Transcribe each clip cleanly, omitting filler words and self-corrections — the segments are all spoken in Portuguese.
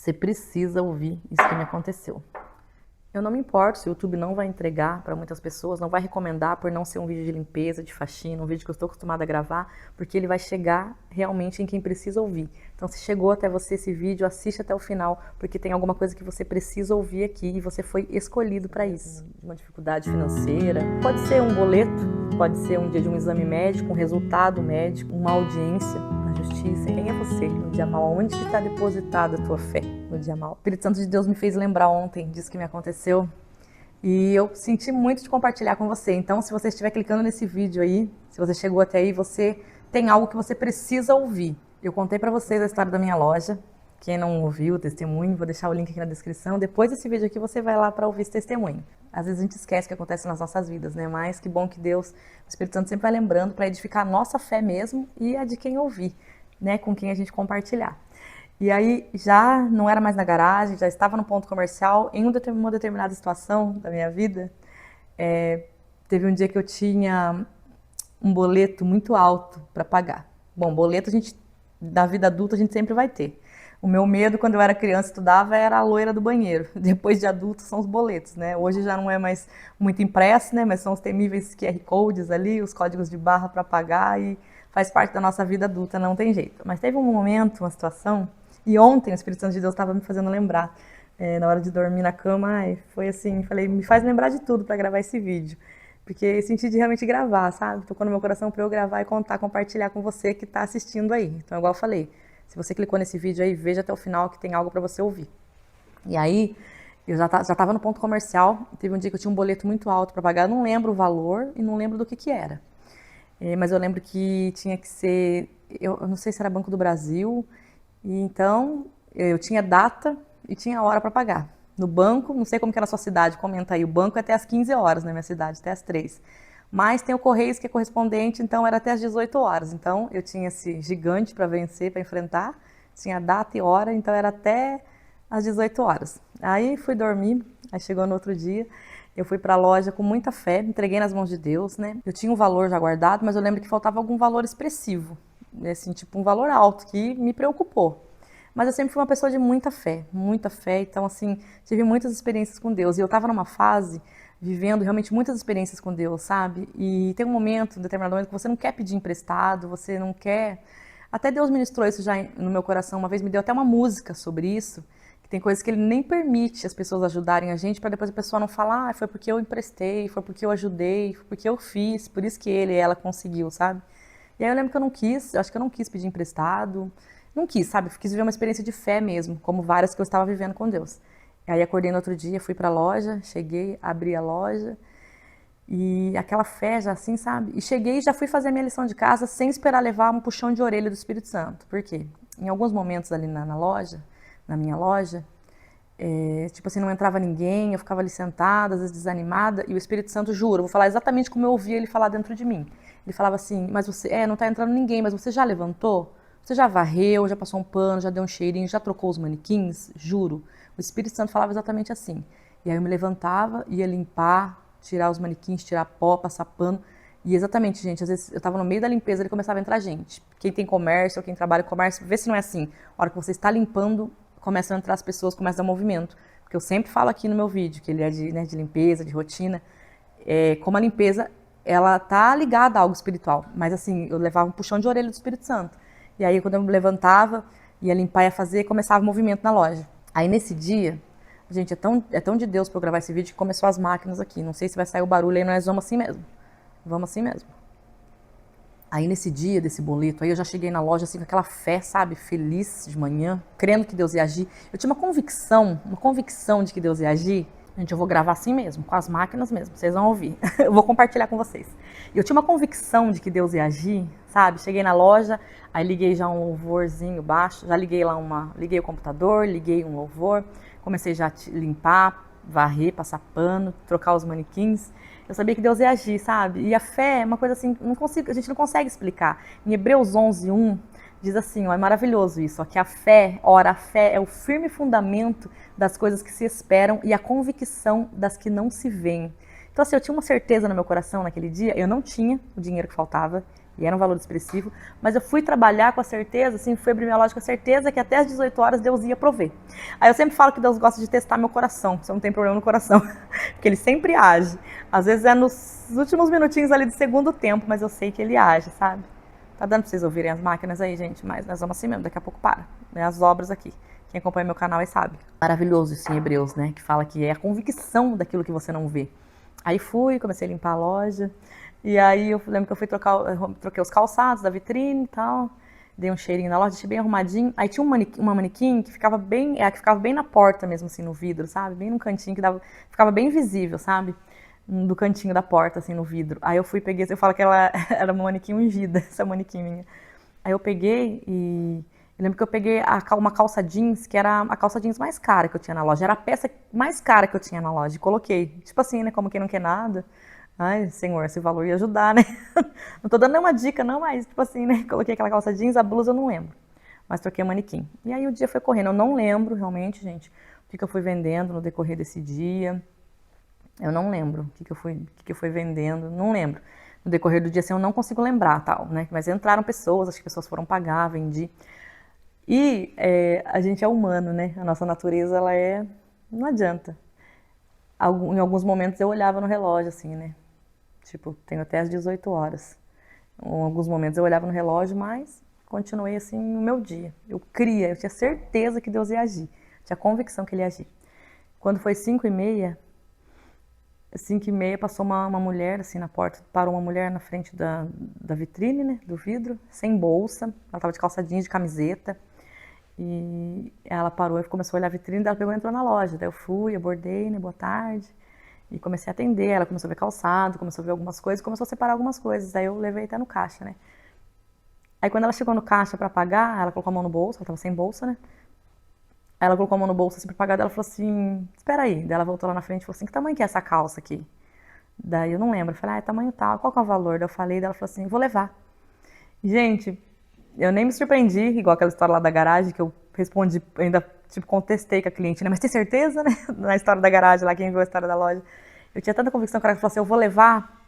Você precisa ouvir isso que me aconteceu. Eu não me importo se o YouTube não vai entregar para muitas pessoas, não vai recomendar por não ser um vídeo de limpeza, de faxina, um vídeo que eu estou acostumada a gravar, porque ele vai chegar realmente em quem precisa ouvir. Então, se chegou até você esse vídeo, assiste até o final, porque tem alguma coisa que você precisa ouvir aqui e você foi escolhido para isso. Uma dificuldade financeira, pode ser um boleto, pode ser um dia de um exame médico, um resultado médico, uma audiência na justiça. Quem é você no dia mal? Onde que está depositada a tua fé no dia mal? O Espírito Santo de Deus me fez lembrar ontem disso que me aconteceu e eu senti muito de compartilhar com você. Então, se você estiver clicando nesse vídeo aí, se você chegou até aí, você tem algo que você precisa ouvir. Eu contei para vocês a história da minha loja. Quem não ouviu o testemunho, vou deixar o link aqui na descrição. Depois desse vídeo aqui, você vai lá para ouvir esse testemunho. Às vezes a gente esquece o que acontece nas nossas vidas, né? Mas que bom que Deus, o Espírito Santo sempre vai lembrando para edificar a nossa fé mesmo e a de quem ouvir, né? Com quem a gente compartilhar. E aí já não era mais na garagem, já estava no ponto comercial. Em uma determinada situação da minha vida, teve um dia que eu tinha um boleto muito alto para pagar. Bom, boleto na vida adulta a gente sempre vai ter. O meu medo quando eu era criança e estudava era a loira do banheiro. Depois de adulto são os boletos, né? Hoje já não é mais muito impresso, né? Mas são os temíveis QR Codes ali, os códigos de barra para pagar e faz parte da nossa vida adulta, não tem jeito. Mas teve um momento, uma situação, e ontem o Espírito Santo de Deus estava me fazendo lembrar, na hora de dormir na cama, e foi assim, falei, me faz lembrar de tudo para gravar esse vídeo. Porque eu senti de realmente gravar, sabe? Tocou no meu coração para eu gravar e contar, compartilhar com você que está assistindo aí. Então, igual eu falei, se você clicou nesse vídeo aí, veja até o final que tem algo para você ouvir. E aí, eu já estava no ponto comercial, teve um dia que eu tinha um boleto muito alto para pagar, eu não lembro o valor e não lembro do que era. Mas eu lembro que tinha que ser, eu não sei se era Banco do Brasil, e então eu tinha data e tinha hora para pagar. No banco, não sei como que é na sua cidade, comenta aí, o banco é até às 15 horas na minha cidade, até às 3. Mas tem o Correios que é correspondente, então era até às 18 horas. Então eu tinha esse gigante para vencer, para enfrentar, tinha data e hora, então era até às 18 horas. Aí fui dormir, aí chegou no outro dia, eu fui para a loja com muita fé, entreguei nas mãos de Deus, né? Eu tinha um valor já guardado, mas eu lembro que faltava algum valor expressivo, assim, tipo um valor alto, que me preocupou. Mas eu sempre fui uma pessoa de muita fé, então assim, tive muitas experiências com Deus. E eu estava numa fase, vivendo realmente muitas experiências com Deus, sabe? E tem um determinado momento, que você não quer pedir emprestado, você não quer... Até Deus ministrou isso já no meu coração, uma vez me deu até uma música sobre isso, que tem coisas que Ele nem permite as pessoas ajudarem a gente, para depois a pessoa não falar, foi porque eu emprestei, foi porque eu ajudei, foi porque eu fiz, por isso que ele e ela conseguiu, sabe? E aí eu lembro que eu não quis, acho que eu não quis pedir emprestado, não quis, sabe? Quis viver uma experiência de fé mesmo, como várias que eu estava vivendo com Deus. E aí acordei no outro dia, fui pra loja, cheguei, abri a loja e aquela fé já assim, sabe? E cheguei e já fui fazer a minha lição de casa sem esperar levar um puxão de orelha do Espírito Santo. Por quê? Em alguns momentos ali na loja, na minha loja, tipo assim, não entrava ninguém, eu ficava ali sentada, às vezes desanimada, e o Espírito Santo, juro, vou falar exatamente como eu ouvia ele falar dentro de mim. Ele falava assim, mas você, não tá entrando ninguém, mas você já levantou? Você já varreu, já passou um pano, já deu um cheirinho, já trocou os manequins? Juro. O Espírito Santo falava exatamente assim. E aí eu me levantava, ia limpar, tirar os manequins, tirar pó, passar pano. E exatamente, gente, às vezes eu tava no meio da limpeza e começava a entrar gente. Quem tem comércio ou quem trabalha com comércio, vê se não é assim. A hora que você está limpando, começam a entrar as pessoas, começa a dar movimento. Porque eu sempre falo aqui no meu vídeo, que ele é de limpeza, de rotina. Como a limpeza, ela tá ligada a algo espiritual. Mas assim, eu levava um puxão de orelha do Espírito Santo. E aí, quando eu me levantava, ia limpar, ia fazer, começava o movimento na loja. Aí, nesse dia, gente, é tão de Deus pra eu gravar esse vídeo que começou as máquinas aqui. Não sei se vai sair o barulho aí, nós vamos assim mesmo. Vamos assim mesmo. Aí, nesse dia desse boleto, aí eu já cheguei na loja assim com aquela fé, sabe? Feliz de manhã, crendo que Deus ia agir. Eu tinha uma convicção de que Deus ia agir. Gente, eu vou gravar assim mesmo, com as máquinas mesmo, vocês vão ouvir. Eu vou compartilhar com vocês. Eu tinha uma convicção de que Deus ia agir, sabe? Cheguei na loja, aí liguei já um louvorzinho baixo, já liguei liguei o computador, liguei um louvor, comecei já a limpar, varrer, passar pano, trocar os manequins. Eu sabia que Deus ia agir, sabe? E a fé é uma coisa assim, a gente não consegue explicar. Em Hebreus 11:1, diz assim, ó, é maravilhoso isso, ó, que a fé é o firme fundamento das coisas que se esperam e a convicção das que não se veem. Então assim, eu tinha uma certeza no meu coração naquele dia, eu não tinha o dinheiro que faltava, E era um valor expressivo, mas eu fui trabalhar com a certeza, assim, fui abrir minha loja com a certeza que até as 18 horas Deus ia prover. Aí eu sempre falo que Deus gosta de testar meu coração, se eu não tenho problema no coração, porque Ele sempre age. Às vezes é nos últimos minutinhos ali do segundo tempo, mas eu sei que Ele age, sabe? Tá dando pra vocês ouvirem as máquinas aí, gente, mas nós vamos assim mesmo, daqui a pouco para. Né? As obras aqui. Quem acompanha meu canal aí sabe. Maravilhoso isso em Hebreus, né? Que fala que é a convicção daquilo que você não vê. Aí fui, comecei a limpar a loja. E aí eu lembro que eu fui troquei os calçados da vitrine e tal. Dei um cheirinho na loja, deixei bem arrumadinho. Aí tinha uma manequim que ficava bem, que ficava bem na porta mesmo, assim, no vidro, sabe? Bem num cantinho que ficava bem visível, sabe? Do cantinho da porta, assim, no vidro. Aí eu fui, peguei, eu falo que ela era uma manequim ungida, essa manequim minha. Aí eu peguei e... Eu lembro que eu peguei uma calça jeans, que era a calça jeans mais cara que eu tinha na loja. Era a peça mais cara que eu tinha na loja. E coloquei. Tipo assim, né? Como quem não quer nada. Ai, senhor, esse valor ia ajudar, né? Não tô dando nenhuma dica, não, mas tipo assim, né? Coloquei aquela calça jeans, a blusa eu não lembro. Mas troquei o manequim. E aí o dia foi correndo. Eu não lembro realmente, gente, o que eu fui vendendo no decorrer desse dia. Eu não lembro o que eu fui vendendo. Não lembro. No decorrer do dia, assim, eu não consigo lembrar, tal, né? Mas entraram pessoas, acho que pessoas foram pagar, vendi. E a gente é humano, né? A nossa natureza, ela é... Não adianta. Em alguns momentos eu olhava no relógio, assim, né? Tipo, tenho até as 18 horas. Em alguns momentos eu olhava no relógio, mas continuei, assim, no meu dia. Eu tinha certeza que Deus ia agir. Tinha convicção que Ele ia agir. Quando foi 5h30, 5h30 passou uma mulher, assim, na porta. Parou uma mulher na frente da vitrine, né? Do vidro, sem bolsa. Ela tava de calça jeans, de camiseta. E ela parou e começou a olhar a vitrine, ela pegou e entrou na loja. Daí eu fui, abordei, né, boa tarde, e comecei a atender. Ela começou a ver calçado, começou a ver algumas coisas, começou a separar algumas coisas. Daí eu levei até no caixa, né. Aí quando ela chegou no caixa pra pagar, ela colocou a mão no bolso, ela tava sem bolsa, né. Aí ela colocou a mão no bolso assim pra pagar, daí ela falou assim, espera aí. Daí ela voltou lá na frente e falou assim, que tamanho que é essa calça aqui? Daí eu não lembro, eu falei, é tamanho tal, qual que é o valor? Daí eu falei, daí ela falou assim, vou levar. Gente, eu nem me surpreendi, igual aquela história lá da garagem, que eu respondi, ainda tipo, contestei com a cliente, né? Mas tem certeza, né? Na história da garagem lá, quem viu a história da loja. Eu tinha tanta convicção que ela falou assim, eu vou levar.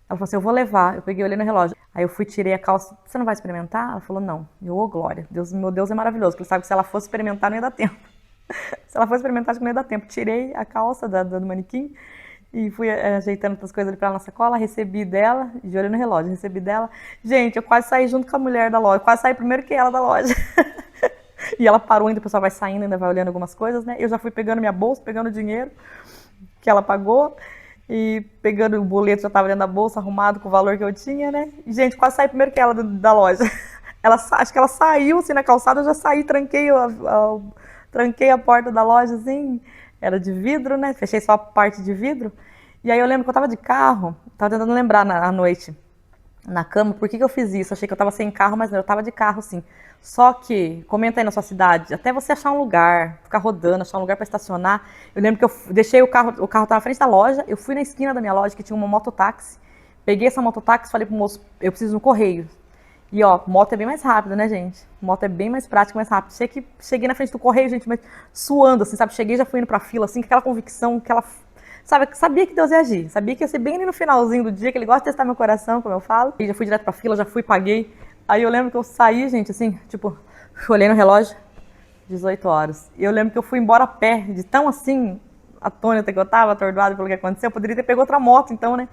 Ela falou assim, eu vou levar. Eu peguei, olhei no relógio. Aí eu fui, tirei a calça. Você não vai experimentar? Ela falou, não. Eu, ô glória. Deus, meu Deus é maravilhoso, porque sabe que se ela fosse experimentar, não ia dar tempo. Se ela fosse experimentar, acho que não ia dar tempo. Tirei a calça do manequim e fui ajeitando as coisas ali pra ela na sacola, recebi dela, de olho no relógio, recebi dela. Gente, eu quase saí junto com a mulher da loja, quase saí primeiro que ela da loja. E ela parou ainda, o pessoal vai saindo, ainda vai olhando algumas coisas, né? Eu já fui pegando minha bolsa, pegando o dinheiro que ela pagou e pegando o boleto, já tava dentro da bolsa, arrumado com o valor que eu tinha, né? E, gente, quase saí primeiro que ela da loja. Acho que ela saiu assim na calçada, eu já saí, tranquei a porta da loja assim, era de vidro, né? Fechei só a parte de vidro. E aí eu lembro que eu tava de carro, tava tentando lembrar à noite, na cama, por que eu fiz isso? Achei que eu tava sem carro, mas não, eu tava de carro sim. Só que, comenta aí na sua cidade, até você achar um lugar, ficar rodando, achar um lugar para estacionar. Eu lembro que eu deixei o carro tava na frente da loja, eu fui na esquina da minha loja que tinha uma mototáxi, peguei essa mototáxi, falei pro moço, eu preciso no correio. E ó, moto é bem mais rápido, né, gente? Moto é bem mais prático, mais rápido. Cheguei na frente do correio, gente, mas suando, assim, sabe? Cheguei já fui indo pra fila, assim, com aquela convicção, sabe, sabia que Deus ia agir. Sabia que ia ser bem ali no finalzinho do dia, que Ele gosta de testar meu coração, como eu falo. E já fui direto pra fila, já fui, paguei. Aí eu lembro que eu saí, gente, assim, tipo, olhei no relógio, 18 horas. E eu lembro que eu fui embora a pé, de tão assim, atônita que eu tava, atordoada pelo que aconteceu. Eu poderia ter pego outra moto, então, né?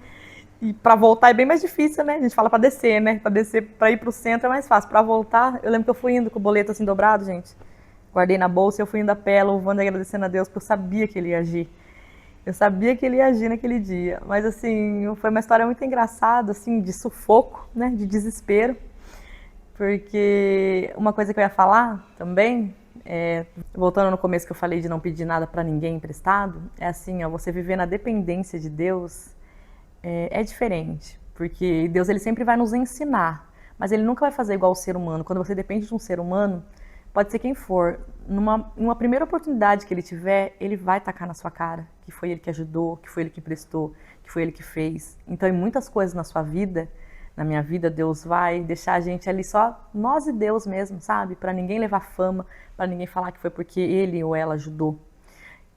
E pra voltar é bem mais difícil, né? A gente fala pra descer, né? Pra descer, pra ir pro centro é mais fácil. Pra voltar, eu lembro que eu fui indo com o boleto assim dobrado, gente. Guardei na bolsa e eu fui indo a pé, louvando e agradecendo a Deus, porque eu sabia que Ele ia agir. Eu sabia que Ele ia agir naquele dia. Mas assim, foi uma história muito engraçada, assim, de sufoco, né? De desespero. Porque uma coisa que eu ia falar também, voltando no começo que eu falei de não pedir nada pra ninguém emprestado, é assim, ó, você viver na dependência de Deus é diferente, porque Deus ele sempre vai nos ensinar, mas Ele nunca vai fazer igual o ser humano. Quando você depende de um ser humano, pode ser quem for, numa primeira oportunidade que Ele tiver, Ele vai tacar na sua cara que foi Ele que ajudou, que foi Ele que emprestou, que foi Ele que fez. Então, em muitas coisas na sua vida, na minha vida, Deus vai deixar a gente ali só nós e Deus mesmo, sabe? Para ninguém levar fama, para ninguém falar que foi porque Ele ou ela ajudou.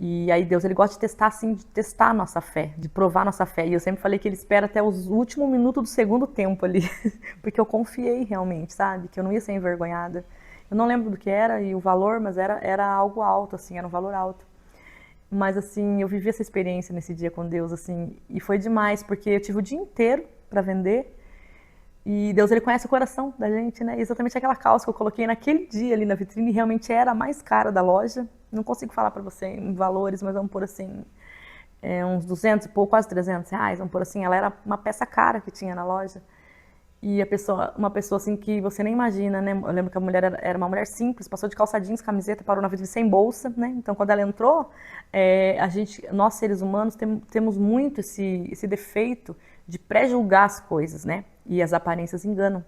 E aí Deus, ele gosta de testar assim, de testar a nossa fé, de provar a nossa fé. E eu sempre falei que ele espera até os últimos minutos do segundo tempo ali, porque eu confiei realmente, sabe? Que eu não ia ser envergonhada. Eu não lembro do que era e o valor, mas era algo alto, assim, era um valor alto. Mas assim, eu vivi essa experiência nesse dia com Deus, assim, e foi demais, porque eu tive o dia inteiro para vender. E Deus, ele conhece o coração da gente, né? E exatamente aquela calça que eu coloquei naquele dia ali na vitrine realmente era a mais cara da loja. Não consigo falar para você em valores, mas vamos por assim, uns 200 e pouco, quase 300 reais, vamos por assim. Ela era uma peça cara que tinha na loja. E uma pessoa assim que você nem imagina, né? Eu lembro que a mulher era uma mulher simples, passou de calça jeans, camiseta, parou na vitrine sem bolsa, né? Então quando ela entrou, nós seres humanos temos muito esse defeito de pré-julgar as coisas, né? E as aparências enganam.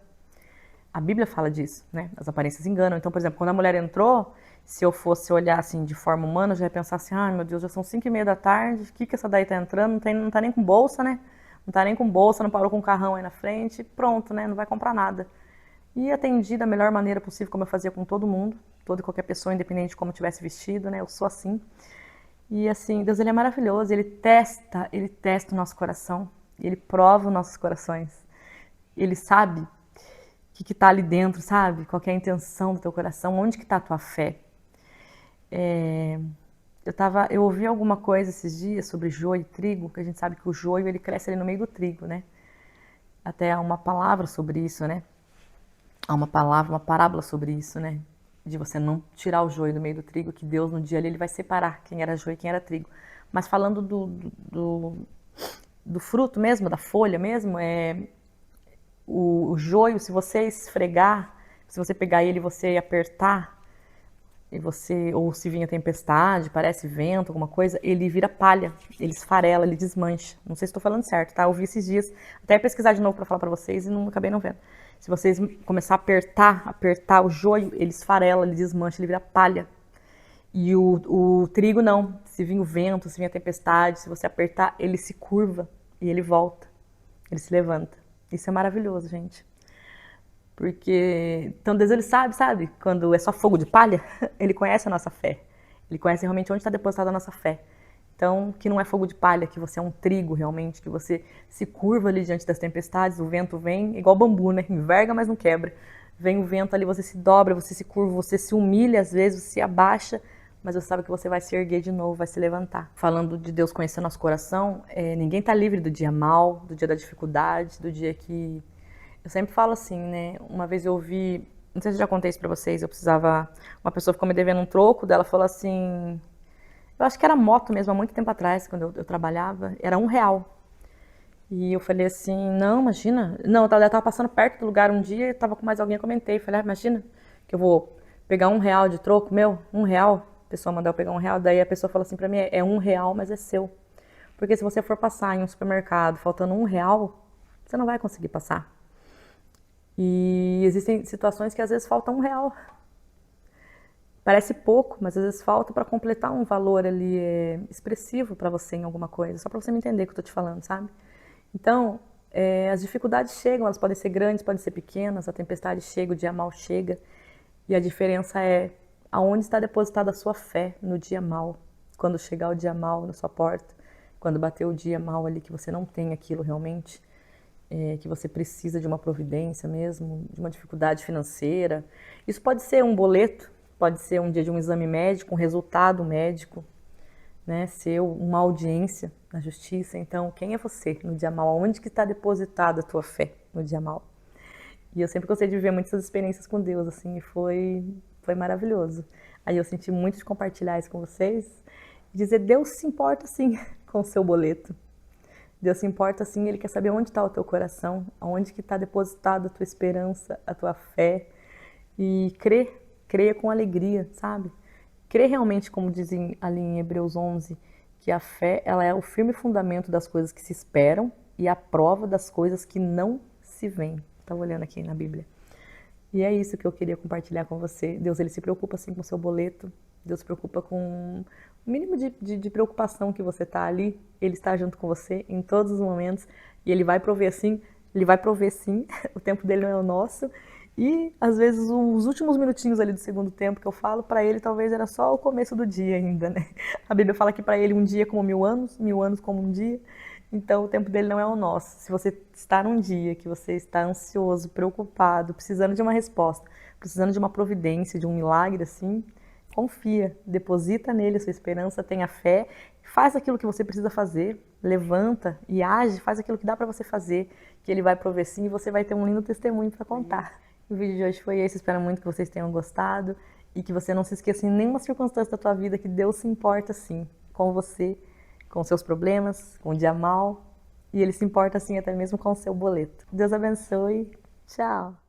A Bíblia fala disso, né? As aparências enganam. Então, por exemplo, quando a mulher entrou, se eu fosse olhar assim de forma humana, eu já ia pensar assim, ai meu Deus, já são 5:30 da tarde, o que essa daí tá entrando? Não tá nem com bolsa, né? Não tá nem com bolsa, não parou com o carrão aí na frente, pronto, né? Não vai comprar nada. E atendi da melhor maneira possível, como eu fazia com todo mundo, toda e qualquer pessoa, independente de como tivesse vestido, né? Eu sou assim. E assim, Deus, ele é maravilhoso, ele testa o nosso coração, ele prova os nossos corações. Ele sabe o que tá ali dentro, sabe? Qual que é a intenção do teu coração, onde que tá a tua fé. Eu ouvi alguma coisa esses dias sobre joio e trigo, que a gente sabe que o joio ele cresce ali no meio do trigo, né? Até há uma palavra sobre isso, né? Há uma parábola sobre isso, né? De você não tirar o joio do meio do trigo, que Deus no dia ali ele vai separar quem era joio e quem era trigo. Mas falando do fruto mesmo, da folha mesmo, o joio, se você esfregar, se você pegar ele e você apertar, ou se vinha tempestade, parece vento, alguma coisa, ele vira palha, ele esfarela, ele desmancha. Não sei se estou falando certo, tá? Eu vi esses dias, até pesquisar de novo para falar para vocês e não acabei não vendo. Se vocês começar a apertar o joio, ele esfarela, ele desmancha, ele vira palha. E o trigo não, se vir o vento, se vir a tempestade, se você apertar, ele se curva e ele volta, ele se levanta. Isso é maravilhoso, gente. Porque, então Deus ele sabe, quando é só fogo de palha, ele conhece a nossa fé. Ele conhece realmente onde está depositada a nossa fé. Então, que não é fogo de palha, que você é um trigo realmente, que você se curva ali diante das tempestades, o vento vem, igual bambu, né? Enverga, mas não quebra. Vem o vento ali, você se dobra, você se curva, você se humilha às vezes, você se abaixa, mas você sabe que você vai se erguer de novo, vai se levantar. Falando de Deus conhecer nosso coração, ninguém está livre do dia mal, do dia da dificuldade, do dia que... Eu sempre falo assim, né? Uma vez eu ouvi, não sei se eu já contei isso pra vocês, uma pessoa ficou me devendo um troco, dela falou assim, eu acho que era moto mesmo, há muito tempo atrás, quando eu trabalhava, era R$ 1. E eu falei assim, não, imagina, não, ela tava passando perto do lugar um dia, eu tava com mais alguém, eu comentei, falei, imagina que eu vou pegar R$ 1 de troco, meu, R$ 1, a pessoa mandou eu pegar R$ 1, daí a pessoa falou assim pra mim, é R$ 1, mas é seu. Porque se você for passar em um supermercado faltando R$ 1, você não vai conseguir passar. E existem situações que às vezes falta R$ 1. Parece pouco, mas às vezes falta para completar um valor ali expressivo para você em alguma coisa, só para você me entender o que eu tô te falando, sabe? Então, as dificuldades chegam, elas podem ser grandes, podem ser pequenas, a tempestade chega, o dia mal chega, e a diferença é aonde está depositada a sua fé no dia mal, quando chegar o dia mal na sua porta, quando bater o dia mal ali que você não tem aquilo realmente, que você precisa de uma providência mesmo, de uma dificuldade financeira. Isso pode ser um boleto, pode ser um dia de um exame médico, um resultado médico, né? Ser uma audiência na justiça. Então, quem é você no dia mal? Onde que está depositada a tua fé no dia mal? E eu sempre gostei de viver muitas experiências com Deus, assim, e foi maravilhoso. Aí eu senti muito de compartilhar isso com vocês, e dizer, Deus se importa sim com o seu boleto. Deus se importa sim, Ele quer saber onde está o teu coração, aonde que está depositada a tua esperança, a tua fé. E creia com alegria, sabe? Crê realmente, como dizem ali em Hebreus 11, que a fé ela é o firme fundamento das coisas que se esperam e a prova das coisas que não se veem. Estava olhando aqui na Bíblia. E é isso que eu queria compartilhar com você. Deus, Ele se preocupa assim com o seu boleto. Deus se preocupa com o mínimo de preocupação que você está ali. Ele está junto com você em todos os momentos. E Ele vai prover sim. Ele vai prover sim. O tempo dele não é o nosso. E às vezes os últimos minutinhos ali do segundo tempo que eu falo, para ele talvez era só o começo do dia ainda, né? A Bíblia fala que para ele um dia é como 1000 anos como um dia. Então o tempo dele não é o nosso. Se você está num dia que você está ansioso, preocupado, precisando de uma resposta, precisando de uma providência, de um milagre assim, confia, deposita nele a sua esperança, tenha fé, faz aquilo que você precisa fazer, levanta e age, faz aquilo que dá para você fazer, que ele vai prover sim e você vai ter um lindo testemunho para contar. O vídeo de hoje foi esse, espero muito que vocês tenham gostado e que você não se esqueça em nenhuma circunstância da tua vida que Deus se importa sim com você, com seus problemas, com o dia mal, e Ele se importa sim até mesmo com o seu boleto. Deus abençoe, tchau!